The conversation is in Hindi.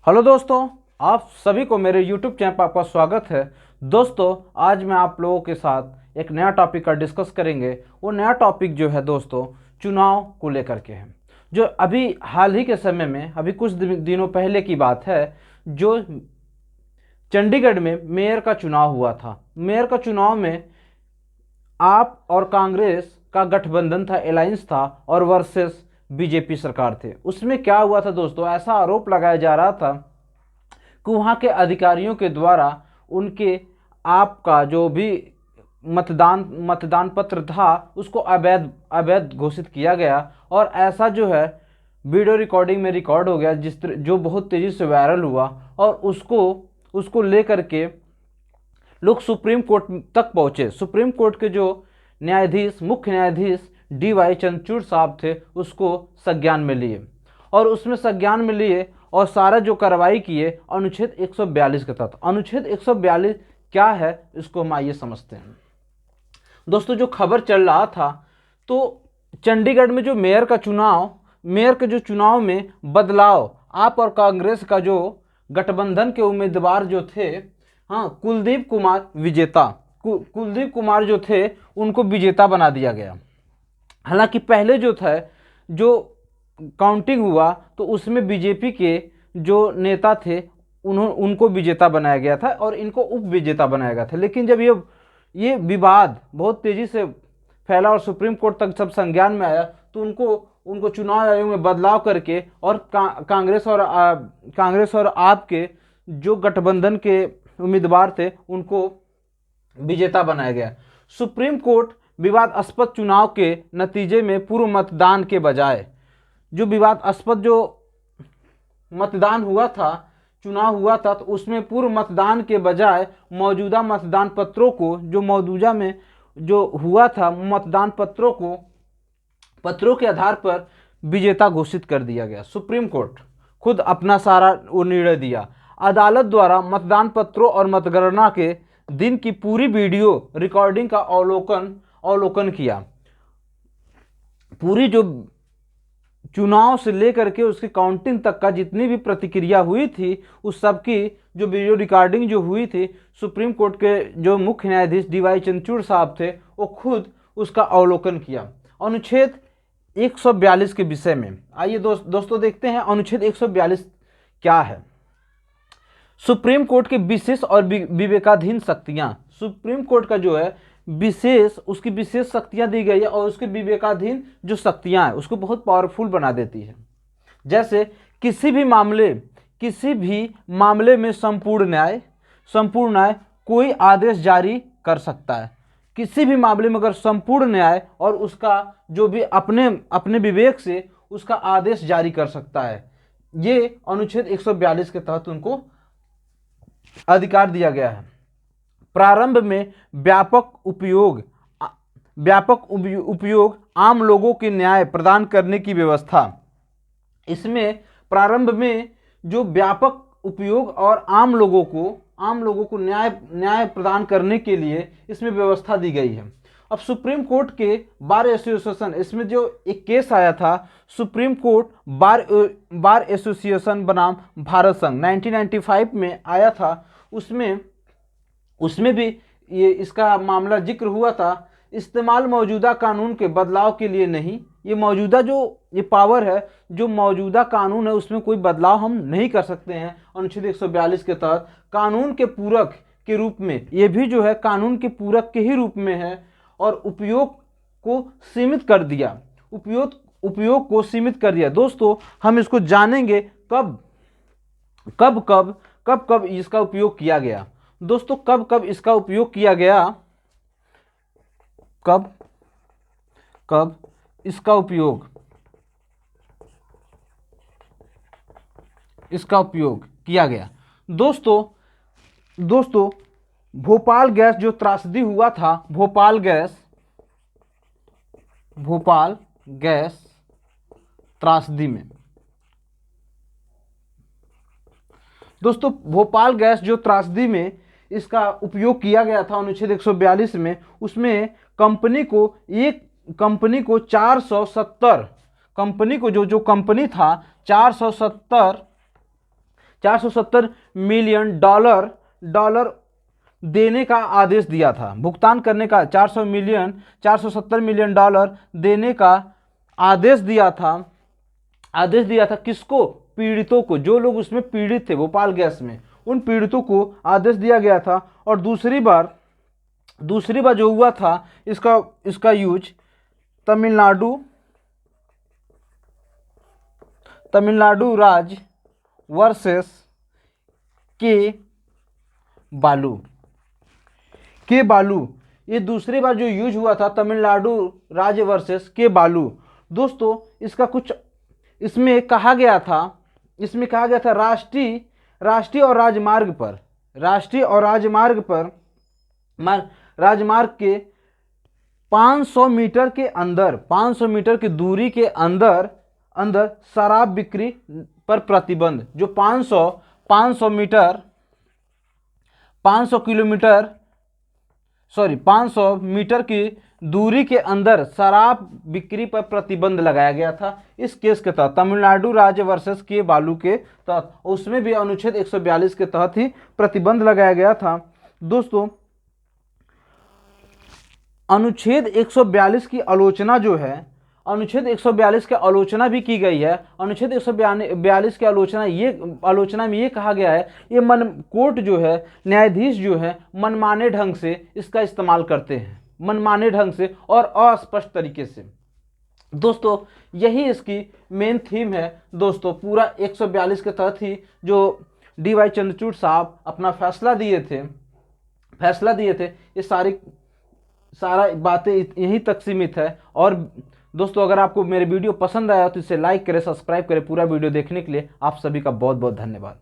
हेलो दोस्तों, आप सभी को मेरे YouTube चैनल पर आपका स्वागत है। दोस्तों, आज मैं आप लोगों के साथ एक नया टॉपिक का डिस्कस करेंगे। वो नया टॉपिक जो है दोस्तों, चुनाव को लेकर के है। जो अभी हाल ही के समय में, अभी कुछ दिनों पहले की बात है, जो चंडीगढ़ में मेयर का चुनाव हुआ था। मेयर का चुनाव में आप और कांग्रेस का गठबंधन था, अलायंस था, और वर्सेस बीजेपी सरकार थे। उसमें क्या हुआ था दोस्तों, ऐसा आरोप लगाया जा रहा था कि वहाँ के अधिकारियों के द्वारा उनके आपका जो भी मतदान पत्र था उसको अवैध अवैध घोषित किया गया। और ऐसा जो है वीडियो रिकॉर्डिंग में रिकॉर्ड हो गया, जो बहुत तेज़ी से वायरल हुआ। और उसको उसको लेकर के लोग सुप्रीम कोर्ट तक पहुँचे। सुप्रीम कोर्ट के जो मुख्य न्यायाधीश DY चंद्रचूड़ साहब थे, उसको संज्ञान में लिए, और उसमें संज्ञान में लिए और सारा जो कार्रवाई किए अनुच्छेद 142 के तहत। अनुच्छेद 142 क्या है, इसको हम आइए समझते हैं। दोस्तों, जो खबर चल रहा था, तो चंडीगढ़ में जो मेयर के जो चुनाव में बदलाव, आप और कांग्रेस का जो गठबंधन के उम्मीदवार जो थे, हाँ, कुलदीप कुमार जो थे, उनको विजेता बना दिया गया। हालांकि पहले जो था, जो काउंटिंग हुआ, तो उसमें बीजेपी के जो नेता थे उनको विजेता बनाया गया था और इनको उप विजेता बनाया गया था। लेकिन जब ये विवाद बहुत तेजी से फैला और सुप्रीम कोर्ट तक सब संज्ञान में आया, तो उनको चुनाव आयोग में बदलाव करके और कांग्रेस और आप के जो गठबंधन के उम्मीदवार थे उनको विजेता बनाया गया। सुप्रीम कोर्ट विवादास्पद चुनाव के नतीजे में पूर्व मतदान के बजाय, जो विवादास्पद जो मतदान हुआ था, चुनाव हुआ था, तो उसमें पूर्व मतदान के बजाय मौजूदा मतदान पत्रों को, जो मौजूदा में जो हुआ था, मतदान पत्रों के आधार पर विजेता घोषित कर दिया गया। सुप्रीम कोर्ट खुद अपना सारा वो निर्णय दिया। अदालत द्वारा मतदान पत्रों और मतगणना के दिन की पूरी वीडियो रिकॉर्डिंग का अवलोकन किया। पूरी जो चुनाव से लेकर के उसकी काउंटिंग तक का जितनी भी प्रतिक्रिया हुई थी, उस सब की जो वीडियो रिकॉर्डिंग जो हुई थी, सुप्रीम कोर्ट के जो मुख्य न्यायाधीश DY चंद्रचूड़ साहब थे, वो खुद उसका अवलोकन किया। अनुच्छेद 142 के विषय में आइए दोस्तों देखते हैं अनुच्छेद 142 क्या है। सुप्रीम कोर्ट के विशेष और विवेकाधीन शक्तियां, सुप्रीम कोर्ट का जो है उसकी विशेष शक्तियां दी गई है, और उसके विवेकाधीन जो शक्तियां हैं उसको बहुत पावरफुल बना देती है। जैसे किसी भी मामले में संपूर्ण न्याय कोई आदेश जारी कर सकता है। किसी भी मामले में अगर संपूर्ण न्याय और उसका जो भी अपने विवेक से उसका आदेश जारी कर सकता है, ये अनुच्छेद 142 के तहत उनको अधिकार दिया गया है। प्रारंभ में व्यापक उपयोग आम लोगों के न्याय प्रदान करने की व्यवस्था। इसमें प्रारंभ में जो व्यापक उपयोग और आम लोगों को न्याय प्रदान करने के लिए इसमें व्यवस्था दी गई है। अब सुप्रीम कोर्ट के बार एसोसिएशन, इसमें जो एक केस आया था, सुप्रीम कोर्ट बार एसोसिएशन बनाम भारत संघ 1995 में आया था। उसमें भी ये इसका मामला जिक्र हुआ था। इस्तेमाल मौजूदा कानून के बदलाव के लिए नहीं, ये मौजूदा ये पावर है, जो मौजूदा कानून है उसमें कोई बदलाव हम नहीं कर सकते हैं। अनुच्छेद 142 के तहत कानून के पूरक के रूप में, ये भी जो है कानून के पूरक के ही रूप में है, और उपयोग को सीमित कर दिया। दोस्तों, हम इसको जानेंगे कब इसका उपयोग किया गया। दोस्तों, कब इसका उपयोग किया गया, कब इसका उपयोग किया गया। दोस्तों, भोपाल गैस जो त्रासदी हुआ था, भोपाल गैस त्रासदी में, दोस्तों, भोपाल गैस जो त्रासदी में इसका उपयोग किया गया था अनुच्छेद 142 में। उसमें कंपनी को 470, कंपनी को जो कंपनी था 470 मिलियन डॉलर देने का आदेश दिया था, भुगतान करने का 470 मिलियन डॉलर देने का आदेश दिया था किसको? पीड़ितों को, जो लोग उसमें पीड़ित थे भोपाल गैस में, उन पीड़ितों को आदेश दिया गया था। और दूसरी बार जो हुआ था इसका यूज तमिलनाडु राज्य वर्सेस के बालू, ये दूसरी बार जो यूज हुआ था तमिलनाडु राज्य वर्सेस के बालू। दोस्तों इसमें कहा गया था राष्ट्रीय और राजमार्ग के 500 मीटर के अंदर, 500 मीटर की दूरी के अंदर शराब बिक्री पर प्रतिबंध। जो 500 मीटर की दूरी के अंदर शराब बिक्री पर प्रतिबंध लगाया गया था इस केस के तहत, तमिलनाडु राज्य वर्सेस के बालू के तहत। उसमें भी अनुच्छेद 142 के तहत ही प्रतिबंध लगाया गया था। दोस्तों अनुच्छेद 142 की आलोचना जो है, अनुच्छेद 142 की आलोचना भी की गई है। अनुच्छेद 142 की आलोचना में ये कहा गया है, ये कोर्ट जो है, न्यायाधीश जो है, मनमाने ढंग से इसका इस्तेमाल करते हैं, मनमाने ढंग से और अस्पष्ट तरीके से। दोस्तों यही इसकी मेन थीम है। दोस्तों पूरा 142 के तहत ही जो DY चंद्रचूड़ साहब अपना फैसला दिए थे, ये सारा बातें यहीं तक सीमित है। और दोस्तों अगर आपको मेरे वीडियो पसंद आया तो इसे लाइक करें, सब्सक्राइब करें। पूरा वीडियो देखने के लिए आप सभी का बहुत बहुत धन्यवाद।